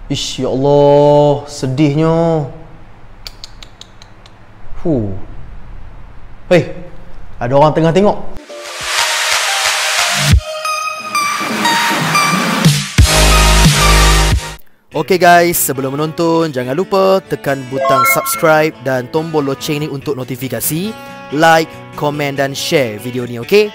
Ish, ya Allah, sedihnya. Hei, ada orang tengah tengok. Okay guys, sebelum menonton jangan lupa tekan butang subscribe dan tombol loceng ni untuk notifikasi, like, komen dan share video ni, okay?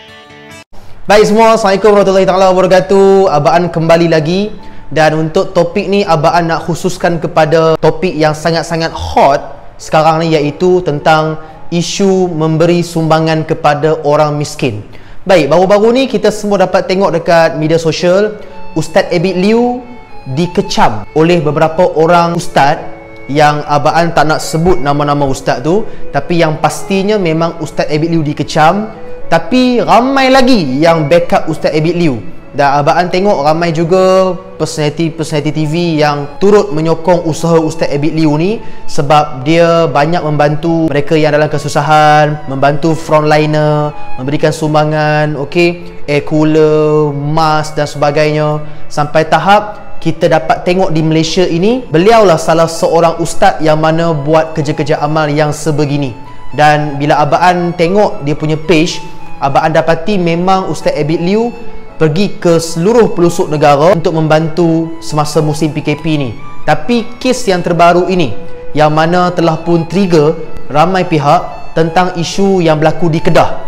Baik semua, Assalamualaikum warahmatullahi wabarakatuh. Abang kembali lagi. Dan untuk topik ni Abang nak khususkan kepada topik yang sangat-sangat hot sekarang ni, iaitu tentang isu memberi sumbangan kepada orang miskin. Baik, baru-baru ni kita semua dapat tengok dekat media sosial, Ustaz Abid Liu dikecam oleh beberapa orang ustaz yang Abang tak nak sebut nama-nama ustaz tu, tapi yang pastinya memang Ustaz Abid Liu dikecam. Tapi ramai lagi yang backup Ustaz Abid Liu. Dan Abang tengok ramai juga personality TV yang turut menyokong usaha Ustaz Abid Liu ni, sebab dia banyak membantu mereka yang dalam kesusahan, membantu frontliner, memberikan sumbangan, air cooler, mask dan sebagainya. Sampai tahap kita dapat tengok di Malaysia ini, beliaulah salah seorang ustaz yang mana buat kerja-kerja amal yang sebegini. Dan bila Abang tengok dia punya page, Abang dapati memang Ustaz Abid Liu pergi ke seluruh pelosok negara untuk membantu semasa musim PKP ni. Tapi kes yang terbaru ini, yang mana telah pun trigger ramai pihak tentang isu yang berlaku di Kedah,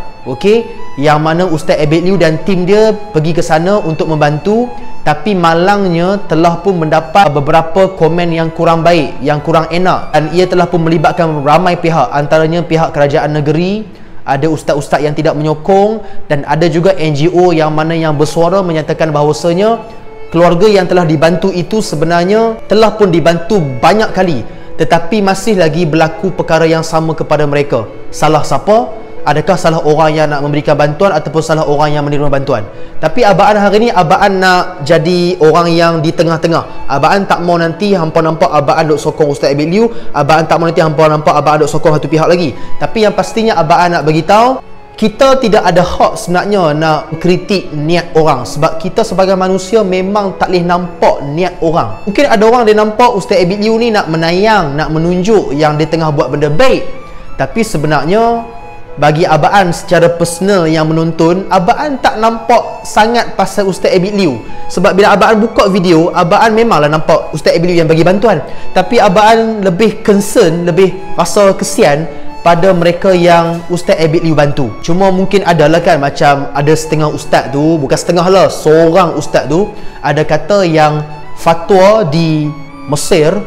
yang mana Ustaz Abid Liu dan tim dia pergi ke sana untuk membantu, tapi malangnya telah pun mendapat beberapa komen yang kurang baik, yang kurang enak, dan ia telah pun melibatkan ramai pihak, antaranya pihak kerajaan negeri, ada ustaz-ustaz yang tidak menyokong, dan ada juga NGO yang mana yang bersuara menyatakan bahawasanya keluarga yang telah dibantu itu sebenarnya telah pun dibantu banyak kali, tetapi masih lagi berlaku perkara yang sama kepada mereka. Salah siapa? Adakah salah orang yang nak memberikan bantuan ataupun salah orang yang menerima bantuan? Tapi Abang hari ni Abang nak jadi orang yang di tengah-tengah. Abang tak mau nanti hampa nampak Abang duk sokong Ustaz Abid Liu, Abang tak mau nanti hampa nampak Abang duk sokong satu pihak lagi. Tapi yang pastinya Abang nak beritahu, kita tidak ada hak sebenarnya nak kritik niat orang, sebab kita sebagai manusia memang tak boleh nampak niat orang. Mungkin ada orang dia nampak Ustaz Abid Liu ni nak menayang, nak menunjuk yang dia tengah buat benda baik. Tapi sebenarnya bagi Abang secara personal yang menonton, Abang tak nampak sangat pasal Ustaz Abid Liu. Sebab bila Abang buka video, Abang memanglah nampak Ustaz Abid Liu yang bagi bantuan, tapi Abang lebih concern, lebih rasa kesian pada mereka yang Ustaz Abid Liu bantu. Cuma mungkin adalah kan, macam ada setengah ustaz tu, bukan setengah lah, seorang ustaz tu ada kata yang fatwa di Mesir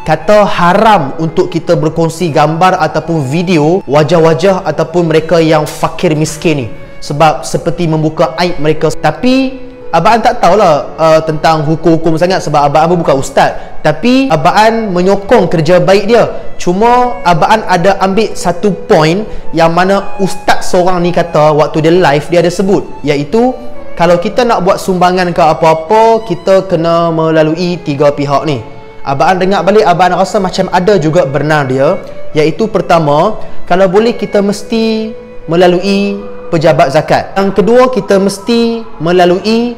kata haram untuk kita berkongsi gambar ataupun video wajah-wajah ataupun mereka yang fakir miskin ni, sebab seperti membuka aib mereka. Tapi Abang tak tahulah tentang hukum-hukum sangat, sebab Abang bukan ustaz. Tapi Abang menyokong kerja baik dia. Cuma Abang ada ambil satu point yang mana ustaz seorang ni kata waktu dia live, dia ada sebut, iaitu kalau kita nak buat sumbangan ke apa-apa, kita kena melalui tiga pihak ni. Abang dengar balik, Abang rasa macam ada juga benar dia, iaitu pertama, kalau boleh kita mesti melalui pejabat zakat. Yang kedua, kita mesti melalui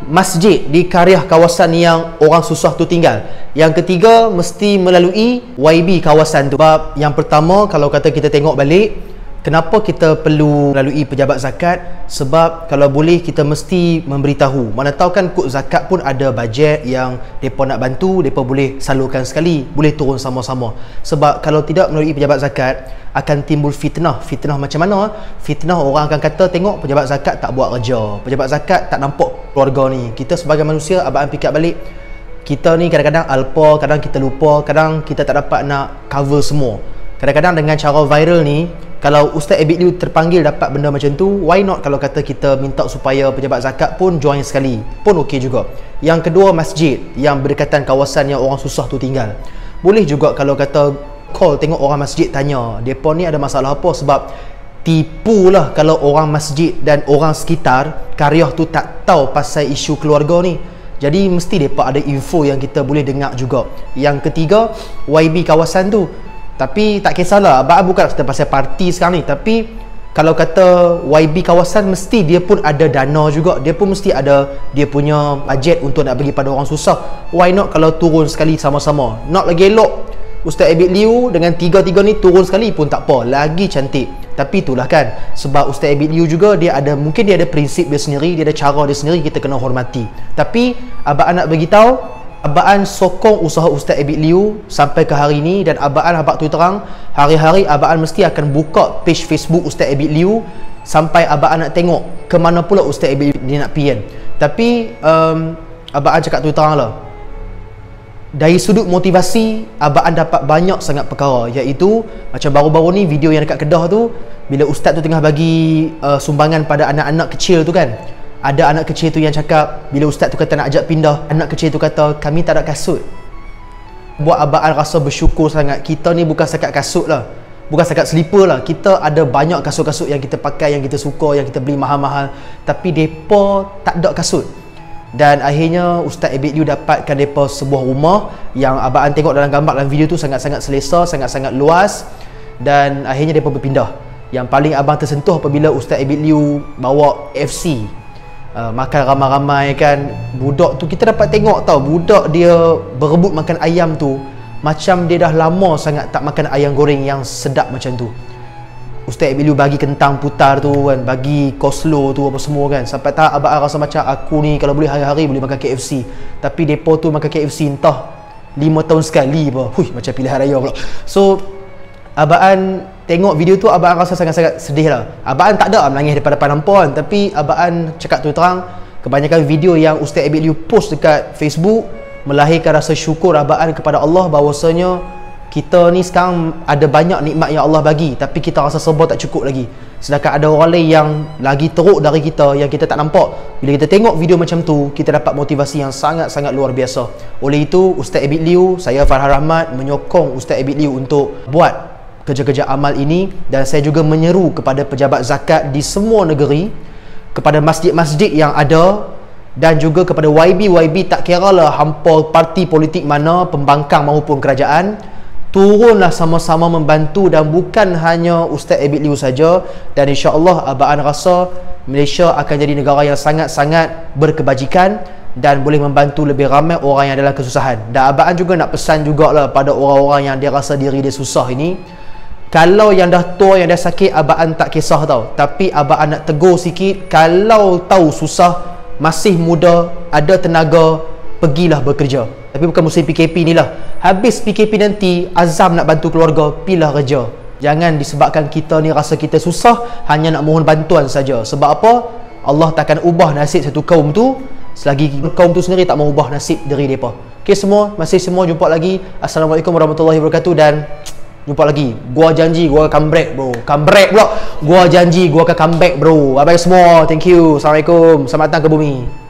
masjid di karya kawasan yang orang susah tu tinggal. Yang ketiga, mesti melalui YB kawasan tu. Sebab yang pertama, kalau kata kita tengok balik, kenapa kita perlu melalui pejabat zakat? Sebab kalau boleh kita mesti memberitahu. Mana tahu kan kod zakat pun ada bajet yang mereka nak bantu, mereka boleh salurkan sekali, boleh turun sama-sama. Sebab kalau tidak melalui pejabat zakat, akan timbul fitnah. Fitnah macam mana? Fitnah orang akan kata, tengok pejabat zakat tak buat kerja, pejabat zakat tak nampak keluarga ni. Kita sebagai manusia, Abang fikir balik, kita ni kadang-kadang alpa, kadang kita lupa, kadang kita tak dapat nak cover semua. Kadang-kadang dengan cara viral ni, kalau Ustaz Abid Liu terpanggil dapat benda macam tu, why not kalau kata kita minta supaya pejabat zakat pun join sekali, pun okey juga. Yang kedua, masjid yang berdekatan kawasan yang orang susah tu tinggal. Boleh juga kalau kata call tengok orang masjid, tanya depa ni ada masalah apa, sebab tipulah kalau orang masjid dan orang sekitar karyah tu tak tahu pasal isu keluarga ni. Jadi mesti depa ada info yang kita boleh dengar juga. Yang ketiga, YB kawasan tu. Tapi tak kisahlah, Abang bukan cerita pasal parti sekarang ni, tapi kalau kata YB kawasan, mesti dia pun ada dana juga, dia pun mesti ada dia punya bajet untuk nak bagi pada orang susah. Why not kalau turun sekali sama-sama? Not lagi elok Ustaz Abid Liu dengan tiga-tiga ni turun sekali pun tak apa, lagi cantik. Tapi itulah kan, sebab Ustaz Abid Liu juga dia ada, mungkin dia ada prinsip dia sendiri, dia ada cara dia sendiri, kita kena hormati. Tapi Abang nak bagi tahu, Abang sokong usaha Ustaz Abid Liu sampai ke hari ni, dan Abang habaq tu terang, hari-hari Abang mesti akan buka page Facebook Ustaz Abid Liu sampai Abang nak tengok ke mana pula Ustaz Abid dia nak pergi kan. Tapi Abang cakap tu terang lah, dari sudut motivasi Abang dapat banyak sangat perkara, iaitu macam baru-baru ni video yang dekat Kedah tu, bila ustaz tu tengah bagi sumbangan pada anak-anak kecil tu kan, ada anak kecil tu yang cakap, bila ustaz tu kata nak ajak pindah, anak kecil tu kata kami tak ada kasut. Buat Abang rasa bersyukur sangat. Kita ni bukan setakat kasut lah, bukan setakat slipper lah, kita ada banyak kasut-kasut yang kita pakai, yang kita suka, yang kita beli mahal-mahal, tapi depa tak ada kasut. Dan akhirnya Ustaz Abid Liu dapatkan depa sebuah rumah yang Abang tengok dalam gambar dalam video tu sangat-sangat selesa, sangat-sangat luas, dan akhirnya depa berpindah. Yang paling Abang tersentuh apabila Ustaz Abid Liu bawa FC, makan ramai-ramai kan. Budak tu kita dapat tengok tau, budak dia berebut makan ayam tu macam dia dah lama sangat tak makan ayam goreng yang sedap macam tu. Ustaz Abid Liu bagi kentang putar tu kan, bagi coleslaw tu apa semua kan, sampai tak Abang rasa macam aku ni kalau boleh hari-hari boleh makan KFC. Tapi depa tu makan KFC entah 5 tahun sekali apa. Hui, macam pilihan raya pula. So Abang tengok video tu, Abang rasa sangat-sangat sedih lah. Abang tak ada menangis daripada depan nampak kan, tapi Abang cakap tu terang, kebanyakan video yang Ustaz Abid Liu post dekat Facebook melahirkan rasa syukur Abang kepada Allah, bahawasanya kita ni sekarang ada banyak nikmat yang Allah bagi, tapi kita rasa serba tak cukup lagi. Sedangkan ada orang lain yang lagi teruk dari kita, yang kita tak nampak. Bila kita tengok video macam tu, kita dapat motivasi yang sangat-sangat luar biasa. Oleh itu, Ustaz Abid Liu, saya Farhan Rahmat menyokong Ustaz Abid Liu untuk buat kerja-kerja amal ini, dan saya juga menyeru kepada pejabat zakat di semua negeri, kepada masjid-masjid yang ada, dan juga kepada YB tak kira lah hampa parti politik mana, pembangkang maupun kerajaan, turunlah sama-sama membantu. Dan bukan hanya Ustaz Abid Liu saja, dan insya-Allah Abang rasa Malaysia akan jadi negara yang sangat-sangat berkebajikan dan boleh membantu lebih ramai orang yang dalam kesusahan. Dan Abang juga nak pesan jugalah pada orang-orang yang dia rasa diri dia susah ini, kalau yang dah tua, yang dah sakit, Abang tak kisah tau, tapi Abang nak tegur sikit, kalau tahu susah, masih muda, ada tenaga, pergilah bekerja. Tapi bukan musim PKP ni lah, habis PKP nanti azam nak bantu keluarga, pilah kerja. Jangan disebabkan kita ni rasa kita susah, hanya nak mohon bantuan saja. Sebab apa? Allah takkan ubah nasib satu kaum tu selagi kaum tu sendiri tak mau ubah nasib diri mereka. Okay semua, masih semua jumpa lagi. Assalamualaikum warahmatullahi wabarakatuh, dan jumpa lagi. Gua janji gua akan comeback bro. Comeback pula. Gua janji gua akan comeback bro. Bye bye semua. Thank you. Assalamualaikum. Selamat datang ke bumi.